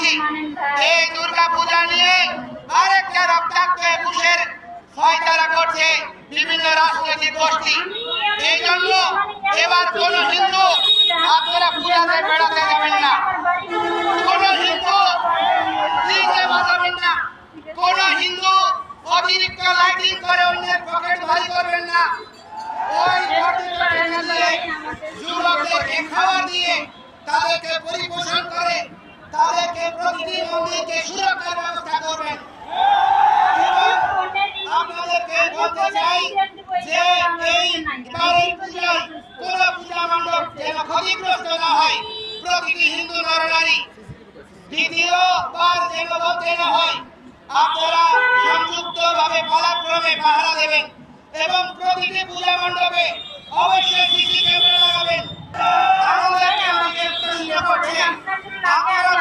করছি এই দুর্গা পূজা নিয়ে আরেকটা রক্তাক্ত একুশের ফয়সালা করছে বিভিন্ন রাজনৈতিক গোষ্ঠী। এই জন্য এবার কোন হিন্দু আপনারা পূজাতে বেড়াতে যাবেন না, কোন হিন্দু ডিজে বাজাবেন না, কোন হিন্দু অতিরিক্ত লাইটিং করে অন্যের পকেট ভারী করবেন না। ওই যুবকদেরকে খাওয়া দিয়ে তাদেরকে পরিপোষণ করে তাদেরকে প্রতিটি মন্দিরকে সুরক্ষার ব্যবস্থা করবেন। আপনাদেরকে বলতে চাই যে এই বাড়ির পূজায় কোন পূজা মণ্ডপ যেন ক্ষতিগ্রস্ত না হয়, প্রতিটি হিন্দু নরনারী দ্বিতীয়বার যেন বলতে না হয়। আপনারা সংযুক্তভাবে পালাক্রমে পাহারা দেবেন এবং প্রতিটি পূজা মণ্ডপে অবশ্যই সিসি ক্যামেরা লাগাবেন। আমাদেরকে প্রশ্ন করছেন আপনারা